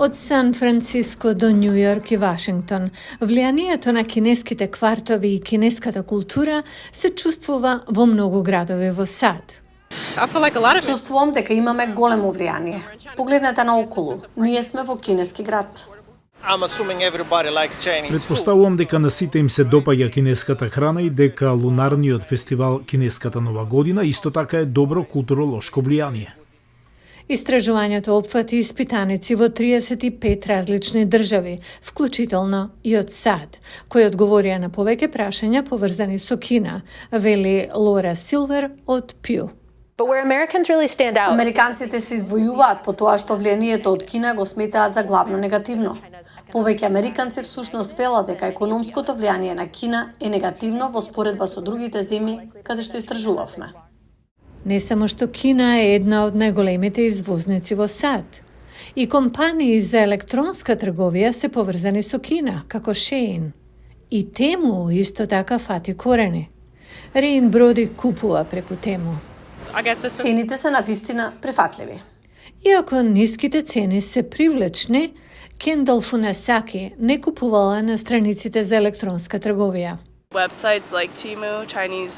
Од Сан Франциско до Њу Јорк и Вашингтон, влијанието на кинеските квартови и кинеската култура се чувствува во многу градови во САД. Чувствувам дека имаме големо влијание. Погледнете наоколу, ние сме во кинески град. Предпоставувам дека на сите им се допаѓа кинеската храна и дека лунарниот фестивал Кинеската нова година исто така е добро културолошко влијание. Истражувањето опфати испитаници во 35 различни држави, вклучително и од САД, кои одговорија на повеќе прашања поврзани со Кина, вели Лора Силвер од Пју. Американците се издвојуваат по тоа што влијанието од Кина го сметаат за главно негативно. Повеќе американци всушност велат дека економското влијание на Кина е негативно во споредба со другите земји каде што истражувавме. Не само што Кина е една од најголемите извозници во САД. И компании за електронска трговија се поврзани со Кина, како Shein. И Temu исто така фати корени. Рейн Броди купува преку Temu. Цените се навистина прифатливи. Иако ниските цени се привлечни, Кендал Фунасаки не купувала на страниците за електронска трговија.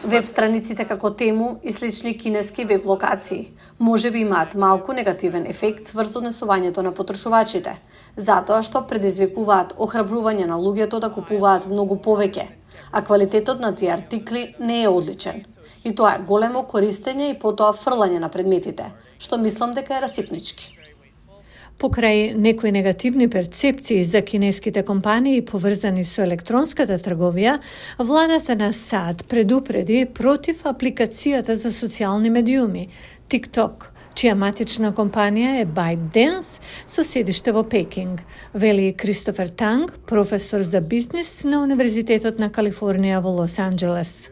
Веб страниците како Temu и слични кинески веб локации можеби имаат малку негативен ефект врз однесувањето на потрошувачите, затоа што предизвикуваат охрабрување на луѓето да купуваат многу повеќе, а квалитетот на тие артикли не е одличен. И тоа е големо користење и потоа фрлање на предметите, што мислам дека е расипнички. Покрај некои негативни перцепции за кинеските компании поврзани со електронската трговија, владата на САД предупреди против апликацијата за социјални медиуми TikTok, чија матична компанија е ByteDance со седиште во Пекинг, вели Кристофер Танг, професор за бизнис на Универзитетот на Калифорнија во Лос Анџелес.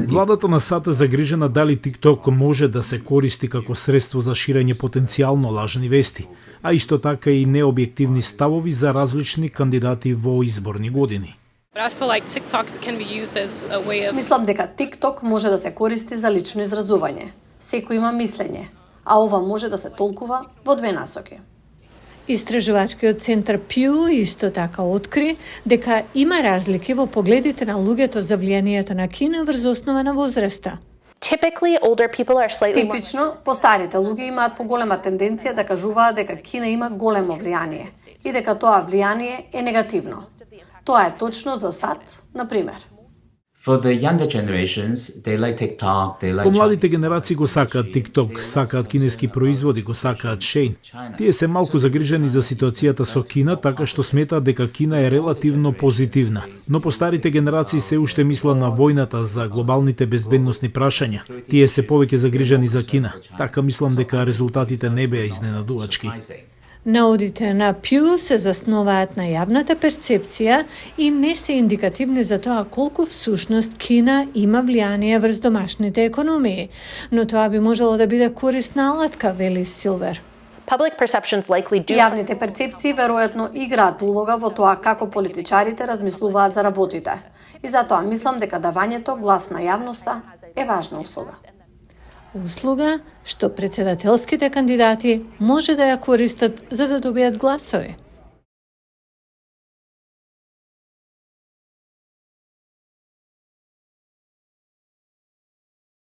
Владата на САД е загрижена дали TikTok може да се користи како средство за ширење потенцијално лажни вести, а исто така и необјективни ставови за различни кандидати во изборни години. Мислам дека TikTok може да се користи за лично изразување. Секој има мислење, а ова може да се толкува во две насоки. Истражувачкиот центар Пју исто така откри дека има разлики во погледите на луѓето за влијанието на Кина врз основа на возраста. Типично, постарите луѓе имаат поголема тенденција да кажуваат дека Кина има големо влијание и дека тоа влијание е негативно. Тоа е точно за САД, например. Помладите генерации го сакаат TikTok, сакаат кинески производи, го сакаат Shein. Тие се малку загрижени за ситуацијата со Кина, така што сметаат дека Кина е релативно позитивна. Но постарите генерации се уште мислат на војната за глобалните безбедносни прашања. Тие се повеќе загрижени за Кина. Така мислам дека резултатите не беа изненадувачки. Наудите на Пју се засноваат на јавната перцепција и не се индикативни за тоа колку всушност Кина има влијание врз домашните економии, но тоа би можело да биде корисна алатка, вели Силвер. Јавните перцепции веројатно играат улога во тоа како политичарите размислуваат за работите. И затоа мислам дека давањето глас на јавноста е важна услуга. Услуга што претседателските кандидати може да ја користат за да добијат гласови.